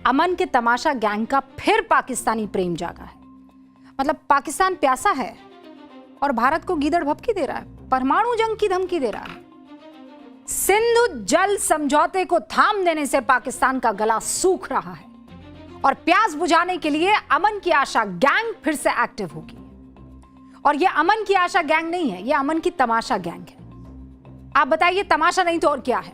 अमन के तमाशा गैंग का फिर पाकिस्तानी प्रेम जागा है। मतलब पाकिस्तान प्यासा है और भारत को गीदड़ भभकी दे रहा है, परमाणु जंग की धमकी दे रहा है। सिंधु जल समझौते को थाम देने से पाकिस्तान का गला सूख रहा है और प्यास बुझाने के लिए अमन की आशा गैंग फिर से एक्टिव होगी। और यह अमन की आशा गैंग नहीं है, यह अमन की तमाशा गैंग है। आप बताइए, तमाशा नहीं तो और क्या है?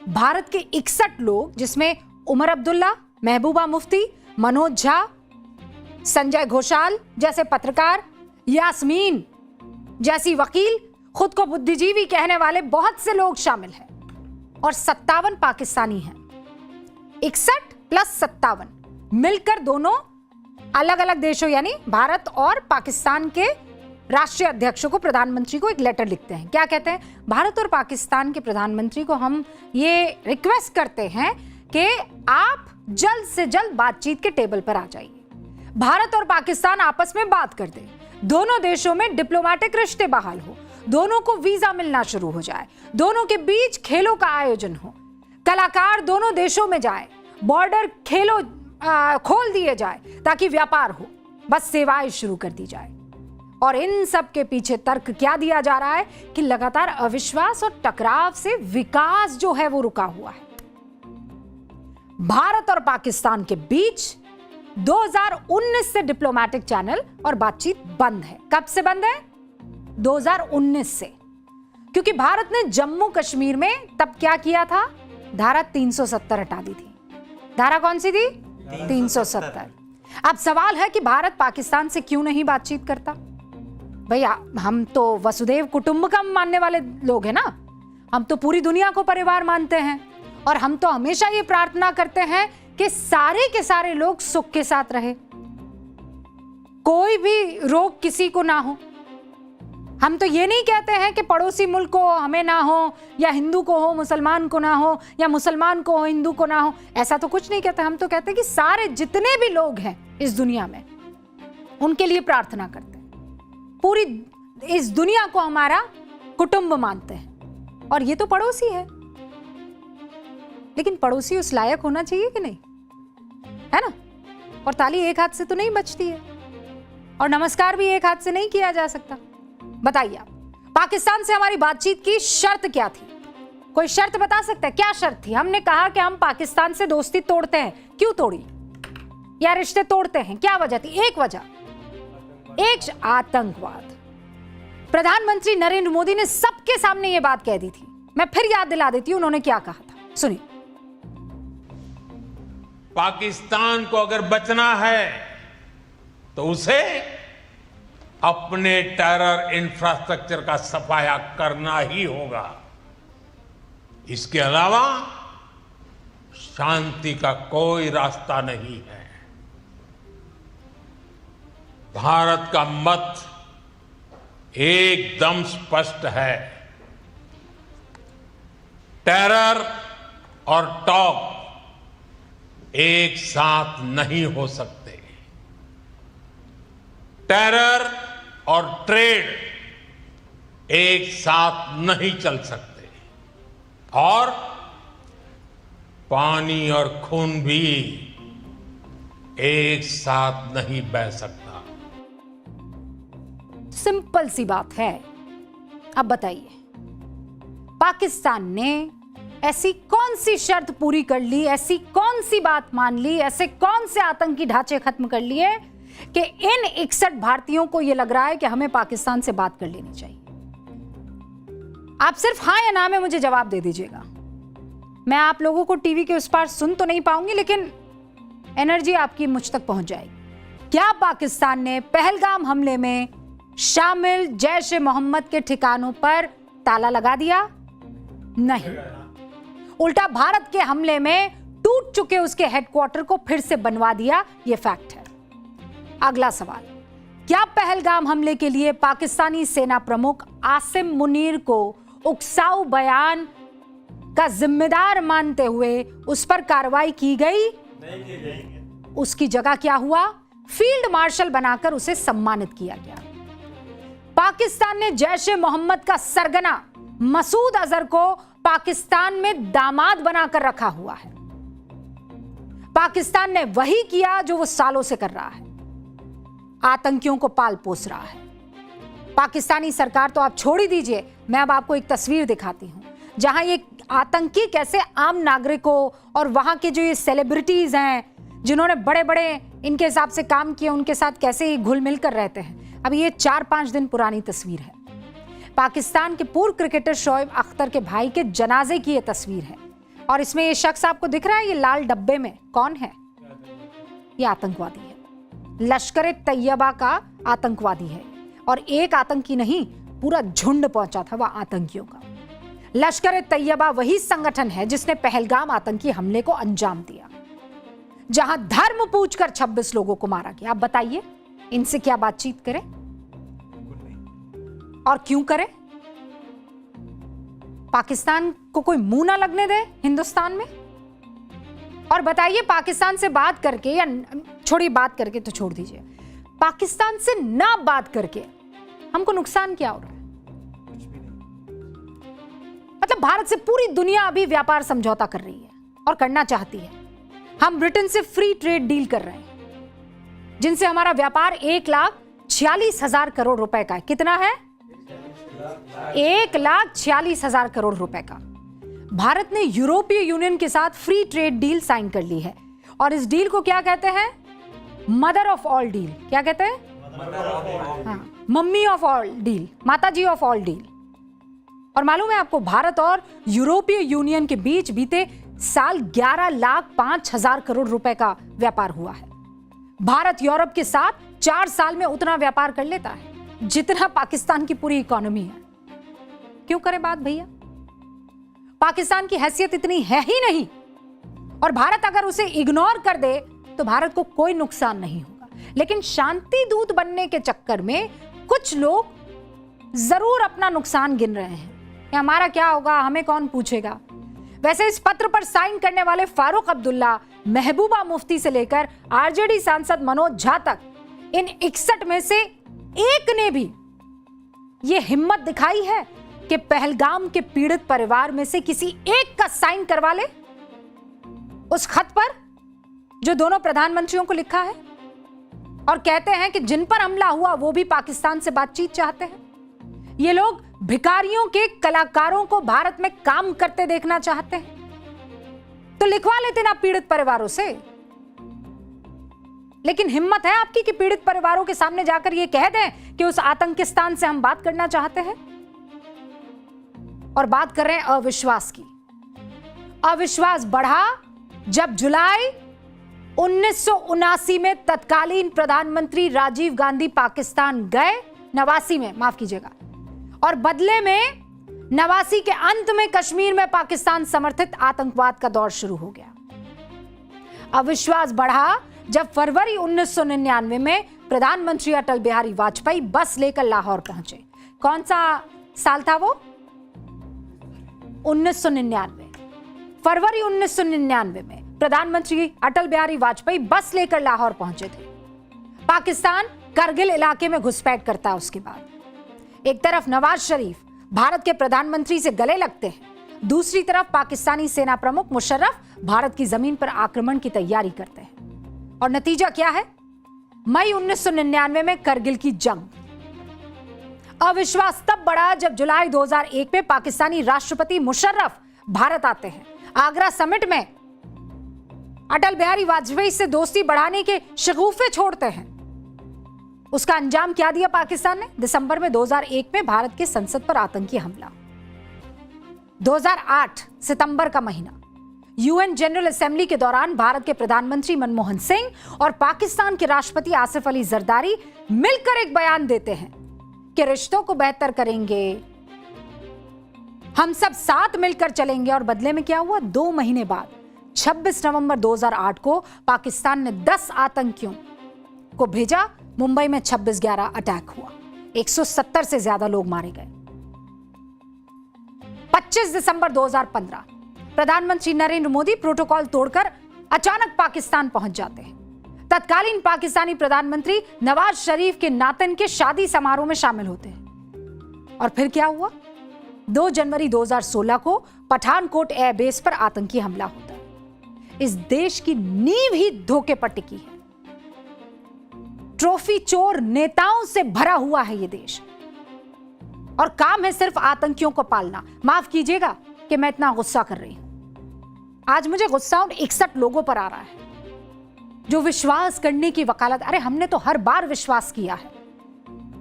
भारत के 61 लोग, जिसमें उमर अब्दुल्ला, महबूबा मुफ्ती, मनोज झा, संजय घोषाल जैसे पत्रकार, यास्मीन जैसी वकील, खुद को बुद्धिजीवी कहने वाले बहुत से लोग शामिल हैं और 57 पाकिस्तानी हैं। 61 प्लस 57 मिलकर दोनों अलग अलग देशों यानी भारत और पाकिस्तान के राष्ट्रीय अध्यक्षों को, प्रधानमंत्री को एक लेटर लिखते हैं। क्या कहते हैं? भारत और पाकिस्तान के प्रधानमंत्री को हम ये रिक्वेस्ट करते हैं कि आप जल्द से जल्द बातचीत के टेबल पर आ जाइए। भारत और पाकिस्तान आपस में बात कर दें, दोनों देशों में डिप्लोमेटिक रिश्ते बहाल हो, दोनों को वीजा मिलना शुरू हो जाए, दोनों के बीच खेलों का आयोजन हो, कलाकार दोनों देशों में जाए, बॉर्डर खेलों खोल दिए जाए ताकि व्यापार हो, बस सेवाएं शुरू कर दी जाए। और इन सब के पीछे तर्क क्या दिया जा रहा है कि लगातार अविश्वास और टकराव से विकास जो है वो रुका हुआ है। भारत और पाकिस्तान के बीच 2019 से डिप्लोमेटिक चैनल और बातचीत बंद है। कब से बंद है? 2019 से। क्योंकि भारत ने जम्मू कश्मीर में तब क्या किया था? धारा 370 हटा दी थी। धारा कौन सी थी? 370। अब सवाल है कि भारत पाकिस्तान से क्यों नहीं बातचीत करता? भैया, हम तो वसुधैव कुटुंबकम मानने वाले लोग हैं ना, हम तो पूरी दुनिया को परिवार मानते हैं और हम तो हमेशा ये प्रार्थना करते हैं कि सारे के सारे लोग सुख के साथ रहे, कोई भी रोग किसी को ना हो। हम तो ये नहीं कहते हैं कि पड़ोसी मुल्क को हमें ना हो, या हिंदू को हो मुसलमान को ना हो, या मुसलमान को हो हिंदू को ना हो, ऐसा तो कुछ नहीं कहते। हम तो कहते हैं कि सारे जितने भी लोग हैं इस दुनिया में उनके लिए प्रार्थना करते हैं, पूरी इस दुनिया को हमारा कुटुंब मानते हैं और ये तो पड़ोसी है। लेकिन पड़ोसी उस लायक होना चाहिए कि नहीं, है ना? और ताली एक हाथ से तो नहीं बजती है और नमस्कार भी एक हाथ से नहीं किया जा सकता। बताइए आप, पाकिस्तान से हमारी बातचीत की शर्त क्या थी? कोई शर्त बता सकता है? क्या शर्त थी? हमने कहा कि हम पाकिस्तान से दोस्ती तोड़ते हैं। क्यों तोड़ी? या रिश्ते तोड़ते हैं, क्या वजह थी? एक वजह, एक आतंकवाद। प्रधानमंत्री नरेंद्र मोदी ने सबके सामने यह बात कह दी थी। मैं फिर याद दिला देती हूं उन्होंने क्या कहा था, सुनिए। पाकिस्तान को अगर बचना है तो उसे अपने टेरर इंफ्रास्ट्रक्चर का सफाया करना ही होगा। इसके अलावा शांति का कोई रास्ता नहीं है। भारत का मत एकदम स्पष्ट है। टेरर और टॉक एक साथ नहीं हो सकते। टेरर और ट्रेड एक साथ नहीं चल सकते और पानी और खून भी एक साथ नहीं बह सकता। सिंपल सी बात है। अब बताइए, पाकिस्तान ने ऐसी कौन सी शर्त पूरी कर ली, ऐसी कौन सी बात मान ली, ऐसे कौन से आतंकी ढांचे खत्म कर लिए कि इन 61 भारतीयों को यह लग रहा है कि हमें पाकिस्तान से बात कर लेनी चाहिए? आप सिर्फ हाँ या ना में मुझे जवाब दे दीजिएगा। मैं आप लोगों को टीवी के उस पार सुन तो नहीं पाऊंगी, लेकिन एनर्जी आपकी मुझ तक पहुंच जाएगी। क्या पाकिस्तान ने पहलगाम हमले में शामिल जैश ए मोहम्मद के ठिकानों पर ताला लगा दिया? नहीं। उल्टा भारत के हमले में टूट चुके उसके हेडक्वार्टर को फिर से बनवा दिया। यह फैक्ट है। अगला सवाल, क्या पहलगाम हमले के लिए पाकिस्तानी सेना प्रमुख आसिम मुनीर को उकसाऊ बयान का जिम्मेदार मानते हुए उस पर कार्रवाई की गई? नहीं की गई। उसकी जगह क्या हुआ? फील्ड मार्शल बनाकर उसे सम्मानित किया गया। पाकिस्तान ने जैश ए मोहम्मद का सरगना मसूद अजहर को पाकिस्तान में दामाद बनाकर रखा हुआ है। पाकिस्तान ने वही किया जो वो सालों से कर रहा है, आतंकियों को पाल पोस रहा है। पाकिस्तानी सरकार तो आप छोड़ ही दीजिए, मैं अब आपको एक तस्वीर दिखाती हूं जहां ये आतंकी कैसे आम नागरिकों और वहां के जो ये सेलिब्रिटीज हैं जिन्होंने बड़े बड़े इनके हिसाब से काम किए, उनके साथ कैसे घुल मिल कर रहते हैं। अब ये 4-5 दिन पुरानी तस्वीर है। पाकिस्तान के पूर्व क्रिकेटर शोएब अख्तर के भाई के जनाजे की ये तस्वीर है और इसमें ये शख्स आपको दिख रहा है, ये लाल डब्बे में कौन है? ये आतंकवादी है, लश्कर-ए-तैयबा का आतंकवादी है। और एक आतंकी नहीं, पूरा झुंड पहुंचा था वह आतंकियों का। लश्कर-ए-तैयबा वही संगठन है जिसने पहलगाम आतंकी हमले को अंजाम दिया, जहां धर्म पूछकर 26 लोगों को मारा गया। आप बताइए, इनसे क्या बातचीत करें और क्यों करें? पाकिस्तान को कोई मुंह ना लगने दे हिंदुस्तान में। और बताइए, पाकिस्तान से बात करके, या छोड़िए बात करके तो छोड़ दीजिए, पाकिस्तान से ना बात करके हमको नुकसान क्या हो रहा है? मतलब भारत से पूरी दुनिया अभी व्यापार समझौता कर रही है और करना चाहती है। हम ब्रिटेन से फ्री ट्रेड डील कर रहे हैं जिनसे हमारा व्यापार 1,46,000 करोड़ रुपए का है। कितना है? 1,46,000 करोड़ रुपए का। भारत ने यूरोपीय यूनियन के साथ फ्री ट्रेड डील साइन कर ली है और इस डील को क्या कहते हैं? Mother of all deal. क्या कहते हैं? हाँ, मम्मी ऑफ ऑल डील, माताजी ऑफ ऑल डील। और मालूम है आपको, भारत और यूरोपीय यूनियन के बीच बीते साल 11,05,000 करोड़ रुपए का व्यापार हुआ है। भारत यूरोप के साथ 4 साल में उतना व्यापार कर लेता है जितना पाकिस्तान की पूरी इकोनॉमी है। क्यों करे बात भैया? पाकिस्तान की हैसियत इतनी है ही नहीं, और भारत अगर उसे इग्नोर कर दे तो भारत को कोई नुकसान नहीं होगा। लेकिन शांति दूत बनने के चक्कर में कुछ लोग जरूर अपना नुकसान गिन रहे हैं। हमारा क्या होगा, हमें कौन पूछेगा। वैसे इस पत्र पर साइन करने वाले फारूक अब्दुल्ला, महबूबा मुफ्ती से लेकर आरजेडी सांसद मनोज झा तक, इन 61 में से एक ने भी यह हिम्मत दिखाई है कि पहलगाम के पीड़ित परिवार में से किसी एक का साइन करवा ले उस खत पर जो दोनों प्रधानमंत्रियों को लिखा है, और कहते हैं कि जिन पर हमला हुआ वो भी पाकिस्तान से बातचीत चाहते हैं। ये लोग भिखारियों के कलाकारों को भारत में काम करते देखना चाहते हैं, तो लिखवा लेते ना पीड़ित परिवारों से। लेकिन हिम्मत है आपकी कि पीड़ित परिवारों के सामने जाकर ये कह दें कि उस आतंकिस्तान से हम बात करना चाहते हैं। और बात कर रहे हैं अविश्वास की। अविश्वास बढ़ा जब जुलाई 1979 में तत्कालीन प्रधानमंत्री राजीव गांधी पाकिस्तान गए, 89 में माफ कीजिएगा, और बदले में 89 के अंत में कश्मीर में पाकिस्तान समर्थित आतंकवाद का दौर शुरू हो गया। अविश्वास बढ़ा जब फरवरी 1999 में प्रधानमंत्री अटल बिहारी वाजपेयी बस लेकर लाहौर पहुंचे। कौन सा साल था वो? 1999। फरवरी 1999 में प्रधानमंत्री अटल बिहारी वाजपेयी बस लेकर लाहौर पहुंचे थे। पाकिस्तान करगिल इलाके में घुसपैठ करता है। उसके बाद एक तरफ नवाज शरीफ भारत के प्रधानमंत्री से गले लगते हैं, दूसरी तरफ पाकिस्तानी सेना प्रमुख मुशर्रफ भारत की जमीन पर आक्रमण की तैयारी करते हैं। और नतीजा क्या है? मई 1999 में करगिल की जंग। अविश्वास तब बढ़ा जब जुलाई 2001 में पाकिस्तानी राष्ट्रपति मुशर्रफ भारत आते हैं। आगरा समिट में अटल बिहारी वाजपेयी से दोस्ती बढ़ाने के शगुफे छोड़ते हैं। उसका अंजाम क्या दिया पाकिस्तान ने? दिसंबर में 2001 में भारत के संसद पर आतंकी हमला। 2008 सितंबर का महीना, यूएन जनरल असेंबली के दौरान भारत के प्रधानमंत्री मनमोहन सिंह और पाकिस्तान के राष्ट्रपति आसिफ अली जरदारी मिलकर एक बयान देते हैं कि रिश्तों को बेहतर करेंगे, हम सब साथ मिलकर चलेंगे। और बदले में क्या हुआ? 2 महीने बाद 26 नवंबर 2008 को पाकिस्तान ने 10 आतंकियों को भेजा। मुंबई में 26/11 अटैक हुआ, 170 से ज्यादा लोग मारे गए। 25 दिसंबर 2015 प्रधानमंत्री नरेंद्र मोदी प्रोटोकॉल तोड़कर अचानक पाकिस्तान पहुंच जाते हैं। तत्कालीन पाकिस्तानी प्रधानमंत्री नवाज शरीफ के नातन के शादी समारोह में शामिल होते हैं। और फिर क्या हुआ? 2 जनवरी 2016 को पठानकोट एयरबेस पर आतंकी हमला होता है। इस देश की नींव ही धोखे पर टिकी है। ट्रॉफी चोर नेताओं से भरा हुआ है ये देश, और काम है सिर्फ आतंकियों को पालना। माफ कीजिएगा कि मैं इतना गुस्सा कर रही हूं। आज मुझे गुस्सा उन 61 लोगों पर आ रहा है जो विश्वास करने की वकालत, अरे हमने तो हर बार विश्वास किया है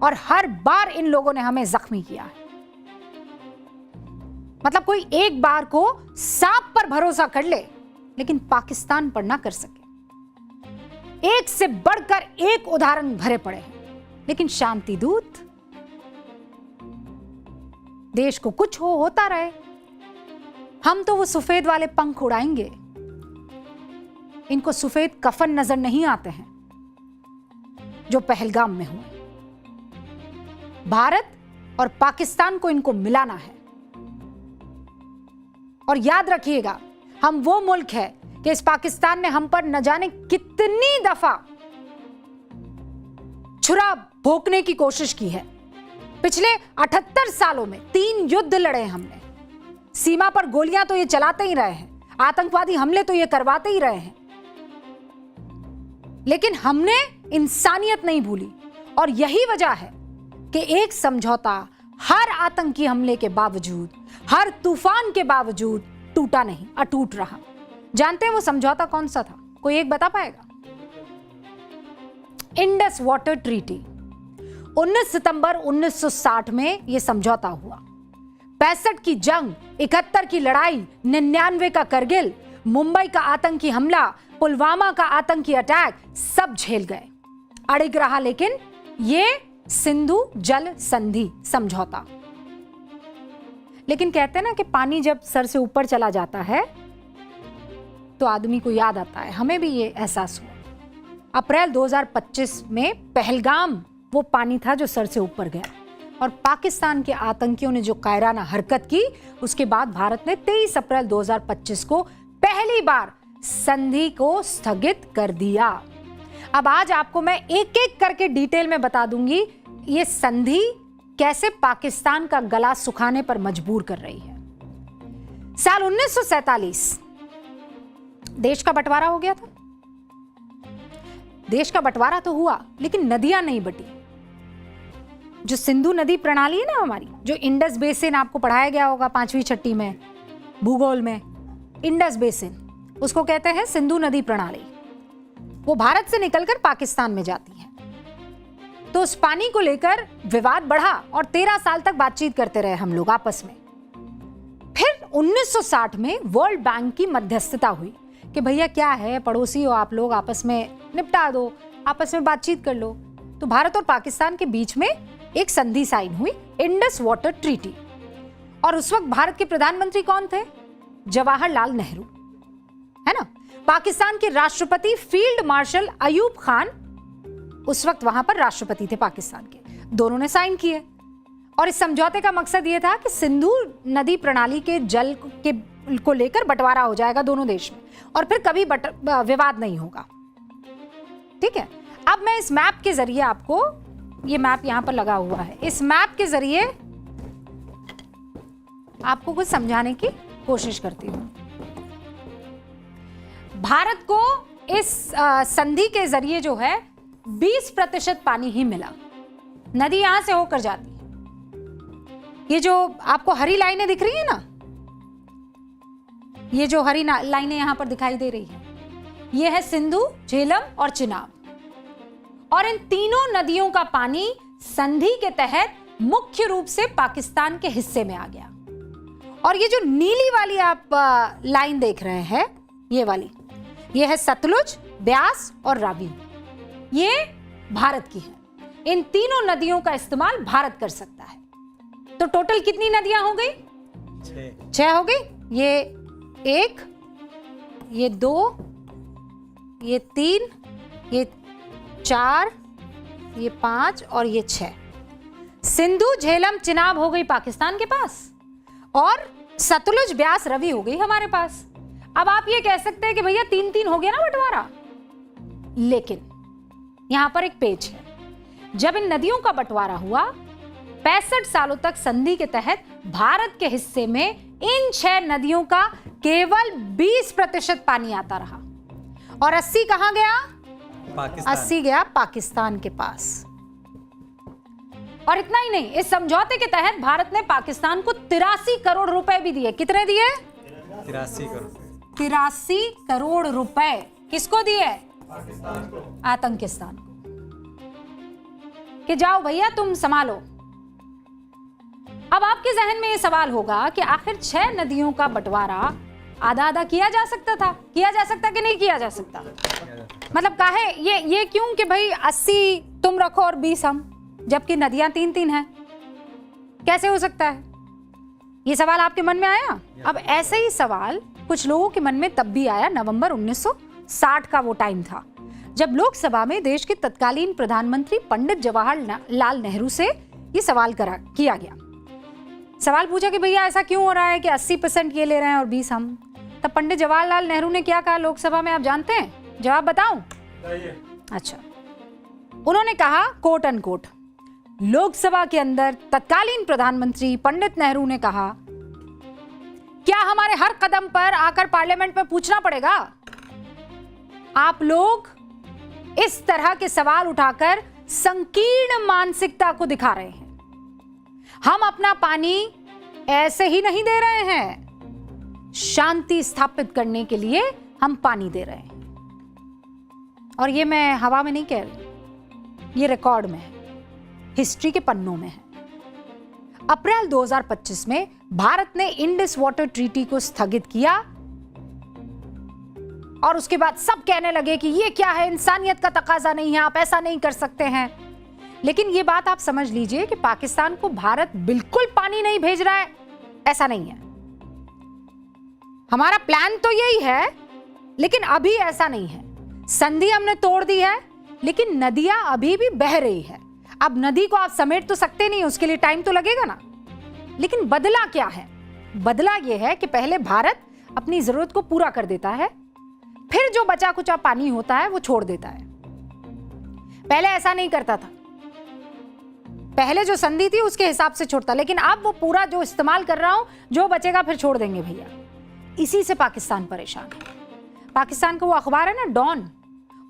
और हर बार इन लोगों ने हमें जख्मी किया है। मतलब कोई एक बार को सांप पर भरोसा कर ले लेकिन पाकिस्तान पर ना कर सके। एक से बढ़कर एक उदाहरण भरे पड़े हैं, लेकिन शांति दूत, देश को कुछ होता रहे, हम तो वो सफेद वाले पंख उड़ाएंगे। इनको सफेद कफन नजर नहीं आते हैं जो पहलगाम में हुए। भारत और पाकिस्तान को इनको मिलाना है। और याद रखिएगा, हम वो मुल्क है कि इस पाकिस्तान ने हम पर न जाने कितनी दफा छुरा भोंकने की कोशिश की है। पिछले 78 सालों में 3 युद्ध लड़े हमने। सीमा पर गोलियां तो ये चलाते ही रहे हैं, आतंकवादी हमले तो ये करवाते ही रहे हैं, लेकिन हमने इंसानियत नहीं भूली। और यही वजह है कि एक समझौता हर आतंकी हमले के बावजूद, हर तूफान के बावजूद टूटा नहीं, अटूट रहा। जानते हैं वो समझौता कौन सा था? कोई एक बता पाएगा? Indus water treaty. 19 सितंबर 1960 में यह समझौता हुआ। 65 की जंग, 71 की लड़ाई, 99 का करगिल, मुंबई का आतंकी हमला, पुलवामा का आतंकी अटैक, सब झेल गए, अड़िग रहा लेकिन ये सिंधु जल संधि समझौता। लेकिन कहते हैं ना कि पानी जब सर से ऊपर चला जाता है तो आदमी को याद आता है। हमें भी ये एहसास हुआ। अप्रैल 2025 में पहलगाम वो पानी था जो सर से ऊपर गया, और पाकिस्तान के आतंकियों ने जो कायराना हरकत की, उसके बाद भारत ने 23 अप्रैल 2025 को पहली बार संधि को स्थगित कर दिया। अब आज आपको मैं एक एक करके डिटेल में बता दूंगी ये संधि कैसे पाकिस्तान का गला सुखाने पर मजबूर कर रही है। साल 1947 देश का बंटवारा हो गया था। देश का बंटवारा तो हुआ लेकिन नदियां नहीं बटी। जो सिंधु नदी प्रणाली है ना हमारी, जो इंडस बेसिन आपको पढ़ाया गया होगा 5वीं 6वीं में भूगोल में, इंडस बेसिन उसको कहते हैं सिंधु नदी प्रणाली। वो भारत से निकलकर पाकिस्तान में जाती है। तो उस पानी को लेकर विवाद बढ़ा और 13 साल तक बातचीत करते रहे हम लोग आपस में। फिर 1960 में वर्ल्ड बैंक की मध्यस्थता हुई कि भैया क्या है, पड़ोसी हो आप लोग, आपस में निपटा दो, आपस में बातचीत कर लो। तो भारत और पाकिस्तान के बीच में एक संधि साइन हुई, इंडस वाटर ट्रीटी। और उस वक्त भारत के प्रधानमंत्री कौन थे? जवाहरलाल नेहरू, है ना। पाकिस्तान के राष्ट्रपति फील्ड मार्शल अयूब खान उस वक्त वहां पर राष्ट्रपति थे पाकिस्तान के। दोनों ने साइन किए और इस समझौते का मकसद यह था कि सिंधु नदी प्रणाली के जल के को लेकर बंटवारा हो जाएगा दोनों देश में, और फिर कभी विवाद नहीं होगा। ठीक है। अब मैं इस मैप के जरिए आपको, ये मैप यहां पर लगा हुआ है, इस मैप के जरिए आपको कुछ समझाने की कोशिश करती हूं। भारत को इस संधि के जरिए जो है 20% पानी ही मिला। नदी यहां से होकर जाती है। ये जो आपको हरी लाइनें दिख रही है ना, ये जो हरी लाइनें यहां पर दिखाई दे रही है, ये है सिंधु, झेलम और चिनाब। और इन तीनों नदियों का पानी संधि के तहत मुख्य रूप से पाकिस्तान के हिस्से में आ गया। और ये जो नीली वाली आप लाइन देख रहे हैं, ये वाली, ये है सतलुज, ब्यास और रावी, ये भारत की है। इन तीनों नदियों का इस्तेमाल भारत कर सकता है। तो टोटल कितनी नदियां हो गई? 6 हो गई। ये 1, ये 2, ये 3, ये 4, ये 5 और ये 6। सिंधु, झेलम, चिनाब हो गई पाकिस्तान के पास, और सतलुज, ब्यास, रवि हो गई हमारे पास। अब आप ये कह सकते हैं कि भैया 3-3 हो गया ना बंटवारा, लेकिन यहां पर एक पेच है। जब इन नदियों का बंटवारा हुआ, 65 सालों तक संधि के तहत भारत के हिस्से में इन 6 नदियों का केवल 20% पानी आता रहा और 80 कहां गया? पाकिस्तान। 80 गया पाकिस्तान के पास। और इतना ही नहीं, इस समझौते के तहत भारत ने पाकिस्तान को 83 करोड़ रुपए भी दिए। कितने दिए? 83 करोड़। 83 करोड़ रुपए किसको दिए? आतंकिस्तान को, कि जाओ भैया तुम संभालो। अब आपके जहन में यह सवाल होगा कि आखिर 6 नदियों का बंटवारा आधा आधा किया जा सकता था, किया जा सकता कि नहीं किया जा सकता? मतलब काहे ये क्यों कि भाई 80 तुम रखो और 20 हम, जबकि नदियां 3-3 हैं? कैसे हो सकता है? ये सवाल आपके मन में आया? अब ऐसे ही सवाल कुछ लोगों के मन में तब भी आया। नवंबर 1960 का वो टाइम था जब लोकसभा में देश के तत्कालीन प्रधानमंत्री पंडित जवाहरलाल नेहरू से ये सवाल किया गया। सवाल पूछा कि भैया ऐसा क्यों हो रहा है कि 80% ये ले रहे हैं और 20 हम? तब पंडित जवाहरलाल नेहरू ने क्या कहा लोकसभा में, आप जानते हैं? जवाब बताऊं? अच्छा, उन्होंने कहा कोट अनकोट, लोकसभा के अंदर तत्कालीन प्रधानमंत्री पंडित नेहरू ने कहा, क्या हमारे हर कदम पर आकर पार्लियामेंट में पूछना पड़ेगा? आप लोग इस तरह के सवाल उठाकर संकीर्ण मानसिकता को दिखा रहे हैं। हम अपना पानी ऐसे ही नहीं दे रहे हैं, शांति स्थापित करने के लिए हम पानी दे रहे हैं। और ये मैं हवा में नहीं कह रही, ये रिकॉर्ड में है, हिस्ट्री के पन्नों में है। अप्रैल 2025 में भारत ने इंडस वाटर ट्रीटी को स्थगित किया और उसके बाद सब कहने लगे कि ये क्या है, इंसानियत का तकाजा नहीं है, आप ऐसा नहीं कर सकते हैं। लेकिन ये बात आप समझ लीजिए कि पाकिस्तान को भारत बिल्कुल पानी नहीं भेज रहा है, ऐसा नहीं है। हमारा प्लान तो यही है, लेकिन अभी ऐसा नहीं है। संधि हमने तोड़ दी है, लेकिन नदियां अभी भी बह रही है। अब नदी को आप समेट तो सकते नहीं, उसके लिए टाइम तो लगेगा ना। लेकिन बदला क्या है? बदला यह है कि पहले भारत अपनी जरूरत को पूरा कर देता है, फिर जो बचा कुचा पानी होता है वो छोड़ देता है। पहले ऐसा नहीं करता था, पहले जो संधि थी उसके हिसाब से छोड़ता, लेकिन अब वो पूरा जो इस्तेमाल कर रहा हूं, जो बचेगा फिर छोड़ देंगे भैया। इसी से पाकिस्तान परेशान है। पाकिस्तान का वो अखबार है ना डॉन,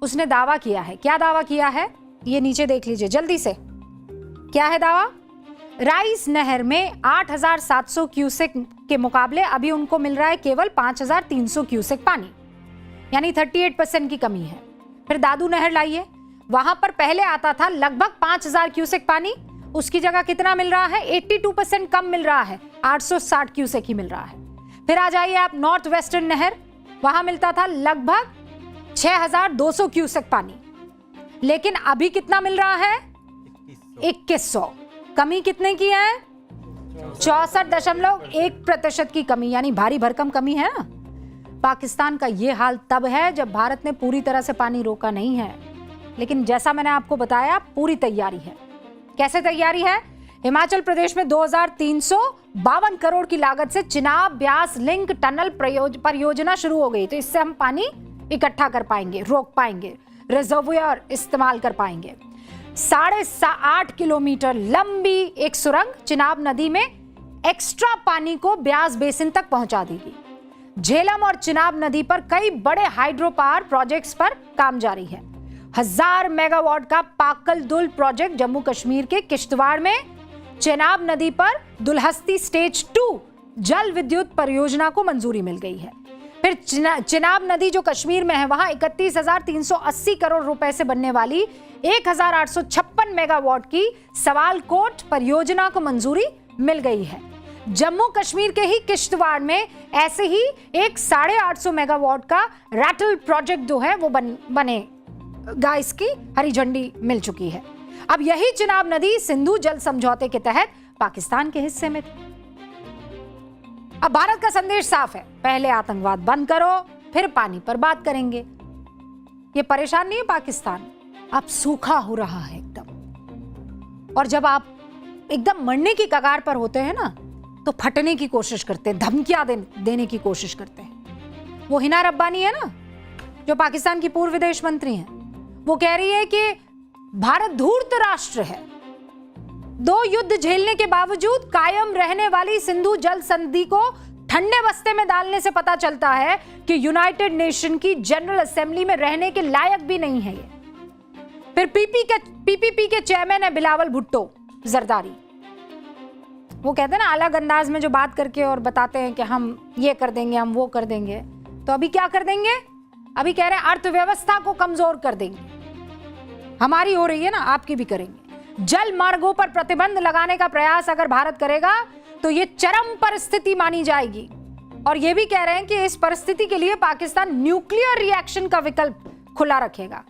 उसने दावा किया है। क्या दावा किया है ये नीचे देख लीजिए जल्दी से। क्या है दावा? राइस नहर में 8,700 क्यूसेक के मुकाबले अभी उनको मिल रहा है केवल 5,300 क्यूसेक पानी, यानी 38% की कमी है। फिर दादू नहर लाइए, वहां पर पहले आता था लगभग 5,000 क्यूसेक पानी, उसकी जगह कितना मिल रहा है? 82% कम मिल रहा है, 860 क्यूसेक ही मिल रहा है। फिर आ जाइए आप नॉर्थ वेस्टर्न नहर, वहां मिलता था लगभग 6,200 क्यूसेक पानी, लेकिन अभी कितना मिल रहा है? 2100। कमी कितने की है? 64.1% की कमी, यानी भारी भरकम कमी है ना। पाकिस्तान का यह हाल तब है जब भारत ने पूरी तरह से पानी रोका नहीं है, लेकिन जैसा मैंने आपको बताया पूरी तैयारी है। कैसे तैयारी है? हिमाचल प्रदेश में 2,352 करोड़ की लागत से चिनाब ब्यास लिंक टनल परियोजना शुरू हो गई, तो इससे हम पानी इकट्ठा कर पाएंगे, रोक पाएंगे, रिजर्वोयर इस्तेमाल कर पाएंगे। 8.5 किलोमीटर लंबी एक सुरंग चिनाब नदी में एक्स्ट्रा पानी को ब्यास बेसिन तक पहुंचा देगी। झेलम और चिनाब नदी पर कई बड़े हाइड्रो पावर प्रोजेक्ट्स पर काम जारी है। 1000 मेगावाट का पाकल दुल प्रोजेक्ट जम्मू कश्मीर के किश्तवाड़ में, चिनाब नदी पर दुलहस्ती स्टेज 2 जल विद्युत परियोजना को मंजूरी मिल गई है। फिर चिनाब नदी जो कश्मीर में है, वहां 31,380 करोड़ रुपए से बनने वाली 1,856 मेगावाट की सवालकोट परियोजना को मंजूरी मिल गई है। जम्मू कश्मीर के ही किश्तवाड़ में ऐसे ही एक 850 मेगावाट का रैटल प्रोजेक्ट जो है वो बनेगा, इसकी हरी झंडी मिल चुकी है। अब यही चिनाब नदी सिंधु जल समझौते के तहत पाकिस्तान के हिस्से में थी। अब भारत का संदेश साफ है, पहले आतंकवाद बंद करो, फिर पानी पर बात करेंगे। ये परेशान नहीं है पाकिस्तान, अब सूखा हो रहा है एकदम। और जब आप एकदम मरने की कगार पर होते हैं ना, तो फटने की कोशिश करते हैं, धमकियां देने की कोशिश करते हैं। वो हिना रब्बानी है ना, जो पाकिस्तान की पूर्व विदेश मंत्री हैं, वो कह रही है कि भारत धूर्त राष्ट्र है, 2 युद्ध झेलने के बावजूद कायम रहने वाली सिंधु जल संधि को ठंडे बस्ते में डालने से पता चलता है कि यूनाइटेड नेशन की जनरल असेंबली में रहने के लायक भी नहीं है ये। फिर पीपीपी के चेयरमैन है बिलावल भुट्टो जरदारी। वो कहते हैं ना अलग अंदाज में जो बात करके और बताते हैं कि हम ये कर देंगे, हम वो कर देंगे। तो अभी क्या कर देंगे? अभी कह रहे हैं अर्थव्यवस्था को कमजोर कर देंगे। हमारी हो रही है ना, आपकी भी करेंगे। जल मार्गों पर प्रतिबंध लगाने का प्रयास अगर भारत करेगा तो ये चरम परिस्थिति मानी जाएगी। और ये भी कह रहे हैं कि इस परिस्थिति के लिए पाकिस्तान न्यूक्लियर रिएक्शन का विकल्प खुला रखेगा।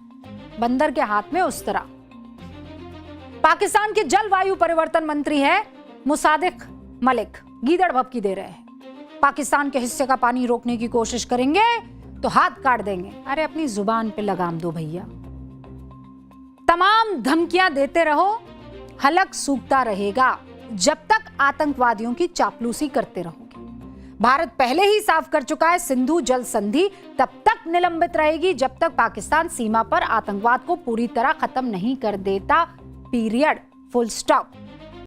बंदर के हाथ में उस तरह। पाकिस्तान के जलवायु परिवर्तन मंत्री है मुसादिक मलिक, गीदड़ भभकी दे रहे हैं। पाकिस्तान के हिस्से का पानी रोकने की कोशिश करेंगे तो हाथ काट देंगे। अरे अपनी जुबान पे लगाम दो भैया। तमाम धमकियां देते रहो, हलक सूखता रहेगा जब तक आतंकवादियों की चापलूसी करते रहोगे। भारत पहले ही साफ कर चुका है, सिंधु जल संधि तब तक निलंबित रहेगी जब तक पाकिस्तान सीमा पर आतंकवाद को पूरी तरह खत्म नहीं कर देता। Period, full stop.